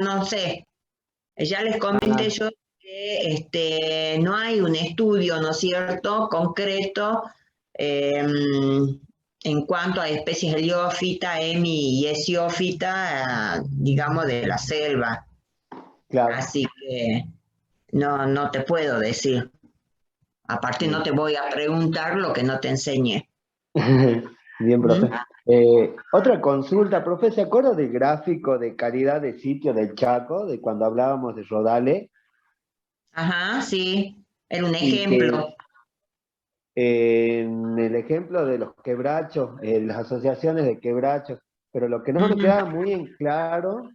no sé. Ya les Ah, comenté yo que no hay un estudio, ¿no es cierto?, concreto en cuanto a especies heliófita, hemi y esiófita, digamos, de la selva. claro. Así que no te puedo decir. Aparte no Bien. te voy a preguntar lo que no te enseñé. Bien, ¿Mm? profe. Otra consulta, profe, ¿se acuerda del gráfico de calidad de sitio del Chaco, de cuando hablábamos de Rodale? Ajá, sí, era un Y que ejemplo. en el ejemplo de los quebrachos, las asociaciones de quebrachos, pero lo que no me Ujú, quedaba muy en claro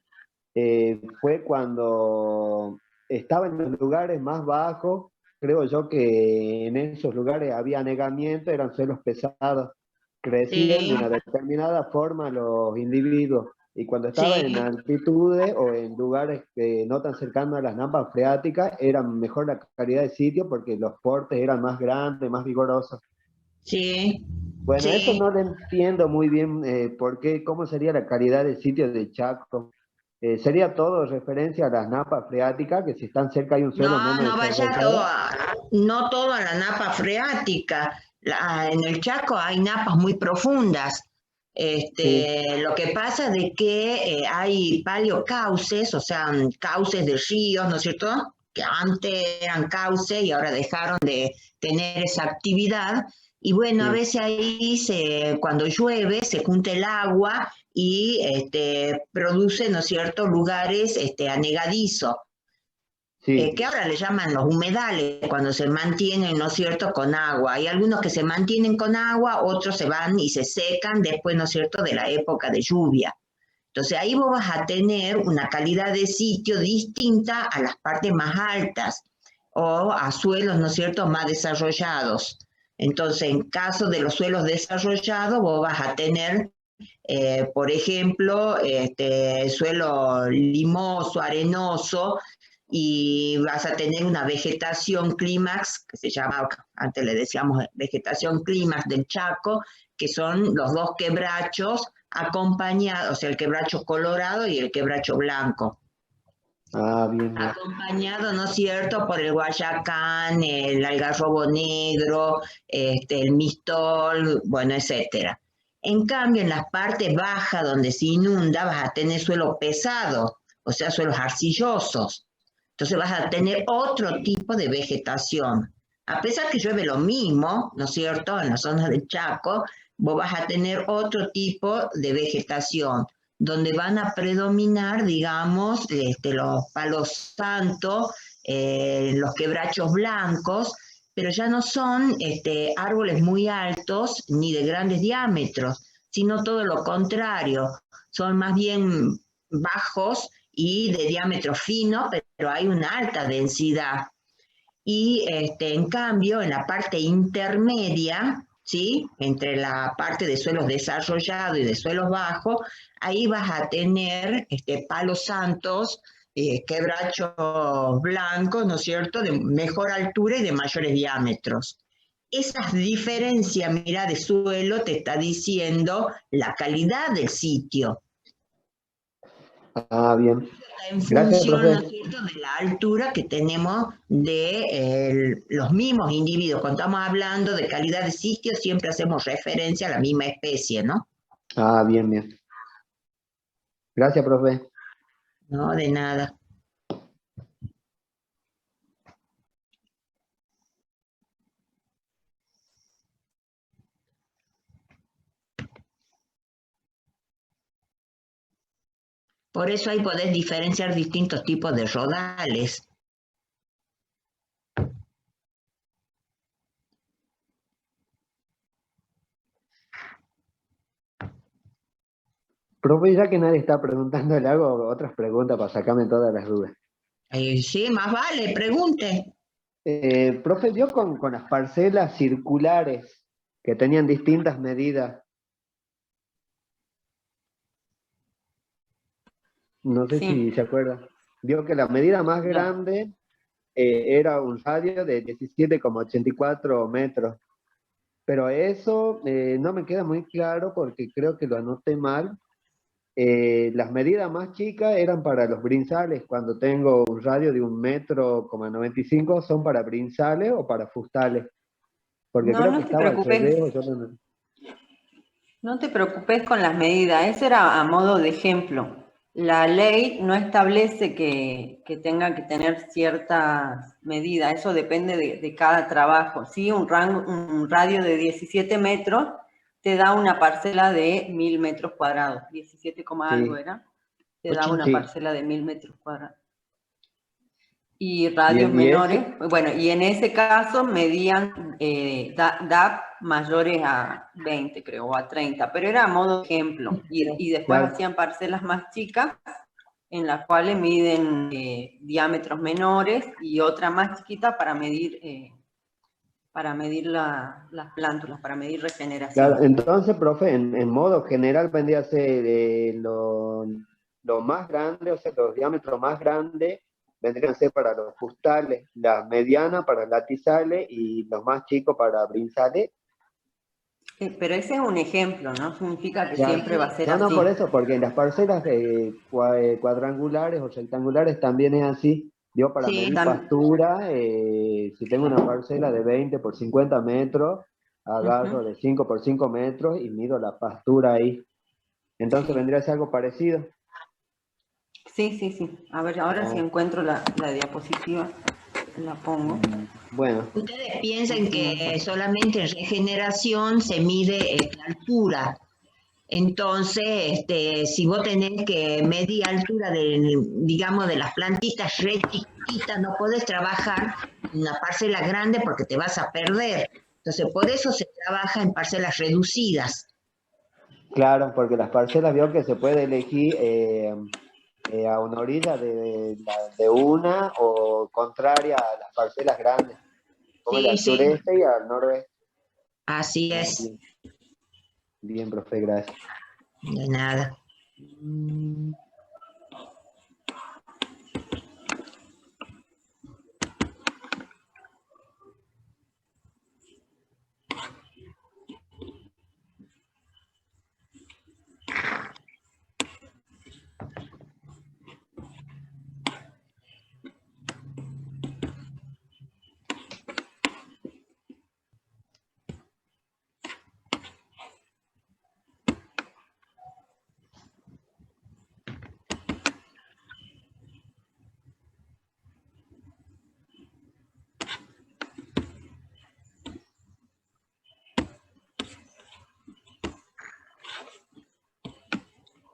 fue cuando estaba en los lugares más bajos, creo yo que en esos lugares había anegamiento, eran suelos pesados, crecían de sí, una determinada forma los individuos, y cuando estaba en sí, altitudes o en lugares no tan cercanos a las napas freáticas, era mejor la calidad de sitio porque los portes eran más grandes, más vigorosos. sí, Bueno, eso sí. no lo entiendo muy bien, por qué, cómo sería la calidad del sitio de Chaco. ¿Sería todo referencia a las napas freáticas, que si están cerca hay un suelo No, menos no vaya todo desarrollado? no todo a la napa freática. En el Chaco hay napas muy profundas. Sí, Lo que pasa de que hay paleocauces, o sea, cauces de ríos, ¿no es cierto? Que antes eran cauces y ahora dejaron de tener esa actividad. Y bueno, a sí, veces cuando llueve, se junta el agua y produce, ¿no es cierto?, lugares anegadizos sí, que ahora le llaman los humedales, cuando se mantienen, ¿no es cierto?, con agua. Hay algunos que se mantienen con agua, otros se van y se secan después, ¿no es cierto?, de la época de lluvia. Entonces ahí vos vas a tener una calidad de sitio distinta a las partes más altas o a suelos, ¿no es cierto?, más desarrollados. Entonces, en caso de los suelos desarrollados, vos vas a tener, por ejemplo, suelo limoso, arenoso, y vas a tener una vegetación clímax, que se llama, antes le decíamos vegetación clímax del Chaco, que son los dos quebrachos acompañados, o sea, el quebracho colorado y el quebracho blanco. ah, bien, bien, Acompañado, ¿no es cierto?, por el guayacán, el algarrobo negro, el mistol, bueno, etcétera. En cambio, en las partes bajas donde se inunda, vas a tener suelo pesado, o sea, suelos arcillosos. Entonces vas a tener otro tipo de vegetación. A pesar que llueve lo mismo, ¿no es cierto?, en las zonas del Chaco, vos vas a tener otro tipo de vegetación donde van a predominar, digamos, los palos santos, los quebrachos blancos, pero ya no son árboles muy altos ni de grandes diámetros, sino todo lo contrario, son más bien bajos y de diámetro fino, pero hay una alta densidad. Y en cambio, en la parte intermedia, ¿sí?, entre la parte de suelos desarrollados y de suelos bajos, ahí vas a tener palos santos, quebrachos blancos, ¿no es cierto?, de mejor altura y de mayores diámetros. Esas diferencias, mira, de suelo te está diciendo la calidad del sitio ah, bien. en Gracias, función, ¿no es profe. cierto?, de la altura que tenemos de los mismos individuos. Cuando estamos hablando de calidad de sitio, siempre hacemos referencia a la misma especie, ¿no? Ah, bien, bien. Gracias, profe. No, de nada. Por eso ahí podés diferenciar distintos tipos de rodales. Profe, ya que nadie está preguntando, le hago otras preguntas para sacarme todas las dudas. Sí, más vale, pregunte. Profe, dio con las parcelas circulares que tenían distintas medidas. No sé Sí. si se acuerda. Vio que la medida más No. grande era un radio de 17,84 metros. Pero eso no me queda muy claro porque creo que lo anoté mal. Las medidas más chicas eran para los brinzales. Cuando tengo un radio de 1,95 m, son para brinzales o para fustales. Porque No, creo que no te estaba al preocupes. revés. No te preocupes con las medidas, eso era a modo de ejemplo. La ley no establece que tenga que tener ciertas medidas, eso depende de cada trabajo. ¿Sí? Un radio de 17 metros te da una parcela de 1000 metros cuadrados, 17, algo Sí, era, te da una sí, parcela de 1000 metros cuadrados. Y radios bien, y menores, ese, bueno, y en ese caso medían DAP mayores a 20, creo, o a 30, pero era a modo de ejemplo. Y después claro, hacían parcelas más chicas, en las cuales miden diámetros menores, y otra más chiquita para medir las plántulas, para medir regeneración. claro. Entonces, profe, en modo general vendría a ser lo más grande, o sea, los diámetros más grandes vendrían a ser para los fustales, las medianas para latizales y los más chicos para brinzales. Pero ese es un ejemplo, no significa que Claro. siempre va a ser No, no, así. por eso, porque en las parcelas cuadrangulares o rectangulares también es así. Yo para Sí, medir pastura, si tengo una parcela de 20 por 50 metros, agarro Ujú. de 5 por 5 metros y mido la pastura ahí. Entonces Sí. vendría a ser algo parecido. Sí, sí, sí. A ver, ahora si Ah, encuentro la diapositiva, la pongo. bueno, ustedes piensan Así más que fácil. solamente en regeneración se mide la altura. Entonces, si vos tenés que medir altura digamos, de las plantitas re chiquititas, no podés trabajar en una parcela grande porque te vas a perder. Entonces, por eso se trabaja en parcelas reducidas. claro, porque las parcelas veo que se puede elegir a una orilla de una o contraria a las parcelas grandes, como el Sí, al sí, sureste y al noroeste. así Ah, es. bien, bien, profe, gracias. De nada.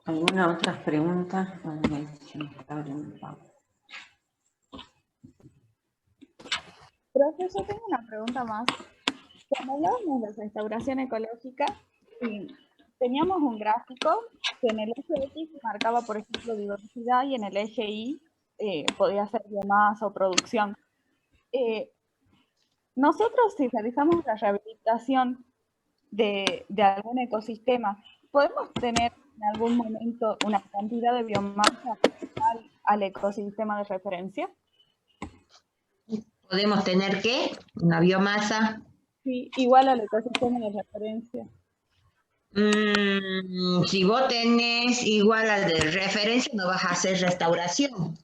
¿Alguna otra pregunta? A ver si me está abriendo. Profe, yo tengo una pregunta más. Cuando hablábamos de restauración ecológica, teníamos un gráfico que en el eje X marcaba, por ejemplo, diversidad y en el eje Y podía ser biomasa o producción. Nosotros, si realizamos la rehabilitación de algún ecosistema, ¿podemos tener en algún momento una cantidad de biomasa al ecosistema de referencia? ¿Podemos tener qué? Una biomasa. Sí, igual al ecosistema de referencia. Si vos tenés igual al de referencia, no vas a hacer restauración.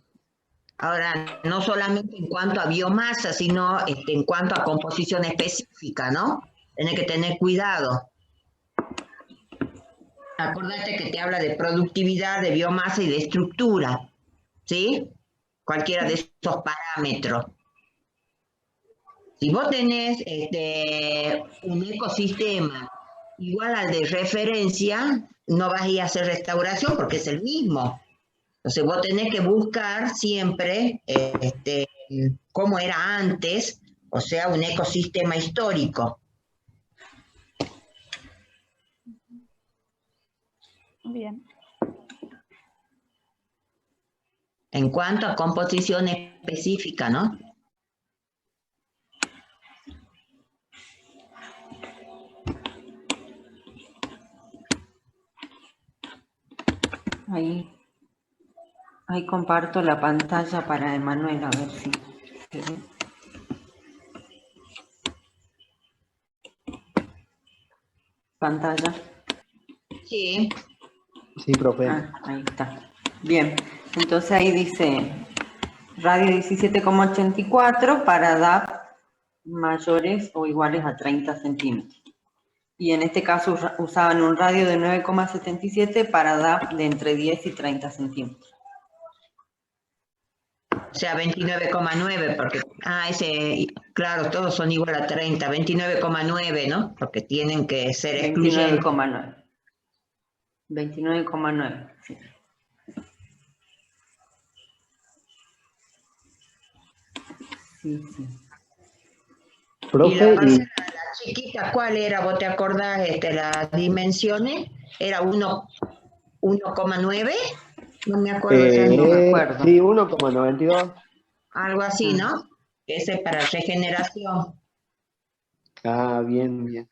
Ahora, no solamente en cuanto a biomasa, sino en cuanto a composición específica, ¿no? Tenés que tener cuidado. Acordate que te habla de productividad, de biomasa y de estructura, ¿sí? Cualquiera de esos parámetros. Si vos tenés un ecosistema igual al de referencia, no vas a ir a hacer restauración porque es el mismo. Entonces vos tenés que buscar siempre cómo era antes, o sea, un ecosistema histórico. Bien. En cuanto a composición específica, ¿no? Ahí comparto la pantalla para Emanuel, a ver si se ve. Pantalla. Sí. Sí, profe. Ah, ahí está. Bien, entonces ahí dice radio 17,84 para DAP mayores o iguales a 30 centímetros. Y en este caso usaban un radio de 9,77 para DAP de entre 10 y 30 centímetros. O sea, 29,9, porque, claro, todos son igual a 30, 29,9, ¿no? Porque tienen que ser excluyentes. 29,9. 29,9, sí. Sí, sí. Y Profe, la parcela, la chiquita, ¿cuál era? ¿Vos te acordás las dimensiones? ¿Era 1,9? No me acuerdo ese No me número. acuerdo. sí, 1,92. Algo así, ¿no? Ese es para regeneración. Ah, bien, bien.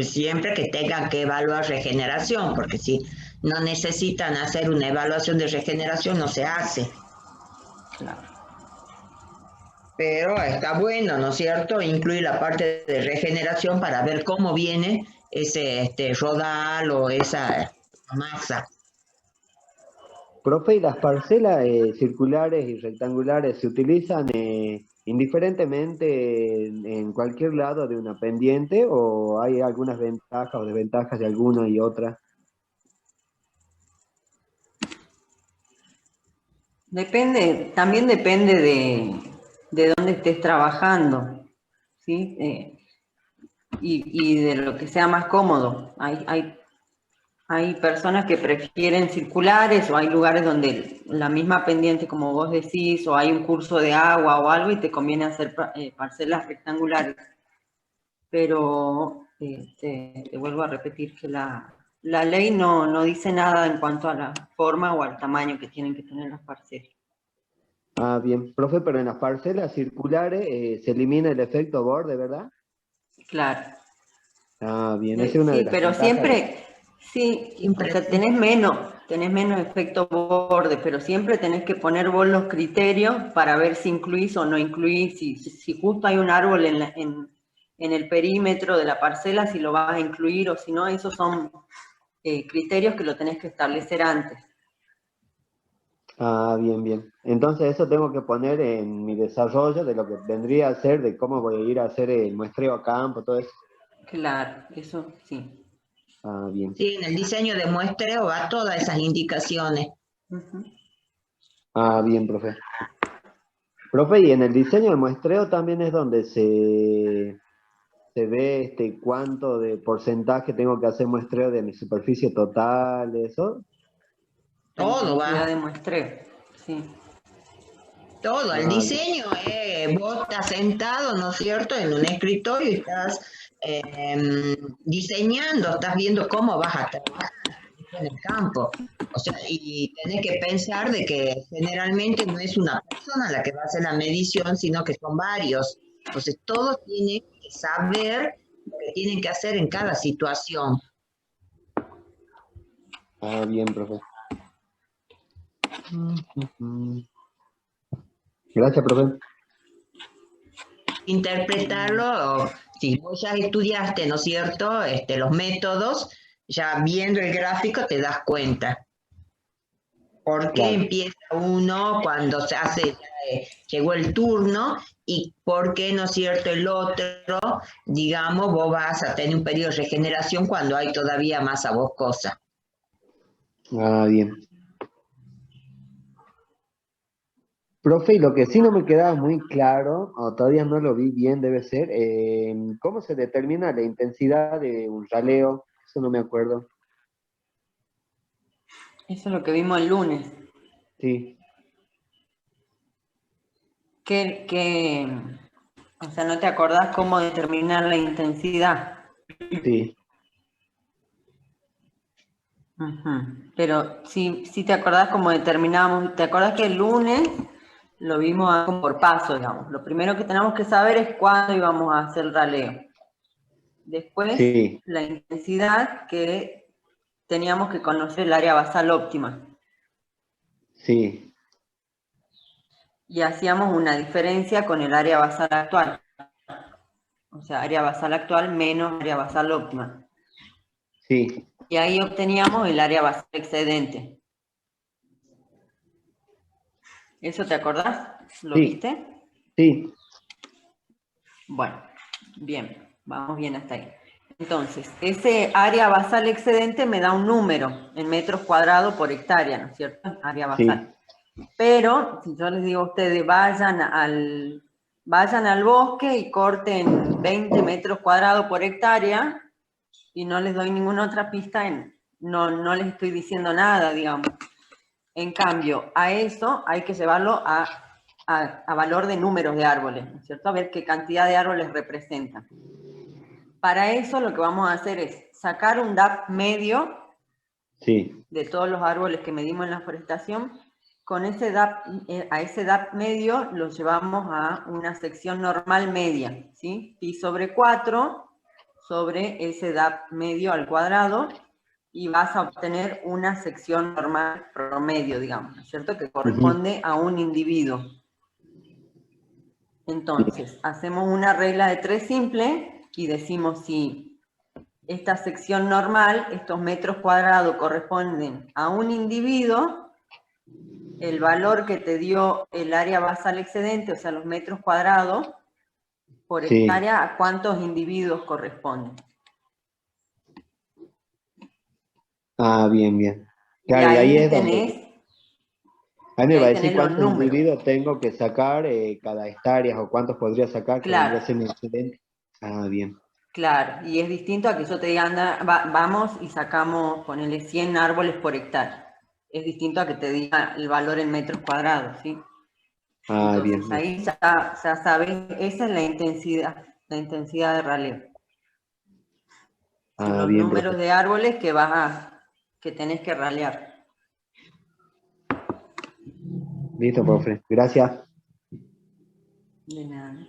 Siempre que tengan que evaluar regeneración, porque si no necesitan hacer una evaluación de regeneración, no se hace. Claro. Pero está bueno, ¿no es cierto? Incluir la parte de regeneración para ver cómo viene ese rodal o esa masa. Profe, ¿y las parcelas circulares y rectangulares se utilizan indiferentemente en cualquier lado de una pendiente o hay algunas ventajas o desventajas de alguna y otra? También depende de dónde estés trabajando, ¿sí? Y de lo que sea más cómodo. Hay personas que prefieren circulares o hay lugares donde la misma pendiente, como vos decís, o hay un curso de agua o algo y te conviene hacer parcelas rectangulares. Pero te vuelvo a repetir que la ley no dice nada en cuanto a la forma o al tamaño que tienen que tener las parcelas. Ah, bien. Profe, pero en las parcelas circulares se elimina el efecto borde, ¿verdad? Claro. Ah, bien. Esa es una de Sí, las pero ventajas. siempre, sí, o sea, tenés menos efecto borde, pero siempre tenés que poner vos los criterios para ver si incluís o no incluís, si justo hay un árbol en el perímetro de la parcela, si lo vas a incluir o si no, esos son criterios que lo tenés que establecer antes. Ah, bien, bien. Entonces eso tengo que poner en mi desarrollo de lo que vendría a ser, de cómo voy a ir a hacer el muestreo a campo, todo eso. Claro, eso sí. Ah, bien. Sí, en el diseño de muestreo va todas esas indicaciones. Uh-huh. Ah, bien, profe. Profe, y en el diseño de muestreo también es donde se ve cuánto de porcentaje tengo que hacer muestreo de mi superficie total, eso. La Todo intensidad va, de muestreo, sí. todo. El Ah, diseño, vos estás sentado, ¿no es cierto?, en un escritorio y estás diseñando, estás viendo cómo vas a trabajar en el campo. O sea, y tenés que pensar de que generalmente no es una persona la que va a hacer la medición, sino que son varios. Entonces, todos tienen que saber lo que tienen que hacer en cada situación. bien, profe. Gracias, profe. Interpretarlo, si vos ya estudiaste, ¿no es cierto?, los métodos, ya viendo el gráfico te das cuenta. ¿Por qué Claro. empieza uno cuando se hace, llegó el turno y por qué, ¿no es cierto?, el otro, digamos, vos vas a tener un periodo de regeneración cuando hay todavía masa boscosa? Ah, bien. Profe, y lo que sí no me quedaba muy claro, o todavía no lo vi bien, debe ser, ¿cómo se determina la intensidad de un raleo? Eso no me acuerdo. Eso es lo que vimos el lunes. Sí, O sea, ¿no te acordás cómo determinar la intensidad? sí. Uh-huh. Pero sí te acordás cómo determinamos, ¿te acordás que el lunes lo vimos como por paso, digamos? Lo primero que tenemos que saber es cuándo íbamos a hacer el raleo. Después, Sí, la intensidad, que teníamos que conocer el área basal óptima. sí, Y hacíamos una diferencia con el área basal actual. O sea, área basal actual menos área basal óptima. Sí, Y ahí obteníamos el área basal excedente. ¿Eso te acordás? ¿Lo sí, viste? sí, Bueno, bien, vamos bien hasta ahí. Entonces, ese área basal excedente me da un número en metros cuadrados por hectárea, ¿no es cierto? Área sí, basal. Pero, si yo les digo a ustedes, vayan al bosque y corten 20 metros cuadrados por hectárea, y no les doy ninguna otra pista, no les estoy diciendo nada, digamos. En cambio, a eso hay que llevarlo a valor de números de árboles, ¿no es cierto? A ver qué cantidad de árboles representan. Para eso lo que vamos a hacer es sacar un DAP medio sí, de todos los árboles que medimos en la forestación. Con ese DAP, a ese DAP medio lo llevamos a una sección normal media, ¿sí? Pi sobre 4 sobre ese DAP medio al cuadrado, y vas a obtener una sección normal promedio, digamos, ¿no es cierto? Que corresponde a un individuo. Entonces, hacemos una regla de 3 simple y decimos si esta sección normal, estos metros cuadrados corresponden a un individuo, el valor que te dio el área basal excedente, o sea, los metros cuadrados por sí. hectárea, ¿a cuántos individuos corresponden? Ah, bien, bien. Y Claro, y ahí es donde, ahí y me va a ahí decir tenés los cuántos números. individuos tengo que sacar cada hectárea o cuántos podría sacar, que vendría a Claro, ser mi excedente. Ah, bien. claro. Y es distinto a que yo te diga, anda, vamos y sacamos, ponele 100 árboles por hectárea. Es distinto a que te diga el valor en metros cuadrados, ¿sí? Ah, bien, Entonces bien. ahí ya sabes, esa es la intensidad de raleo. Son Ah, los bien, números profe. de árboles que tenés que ralear. Listo, profe. Gracias. De nada.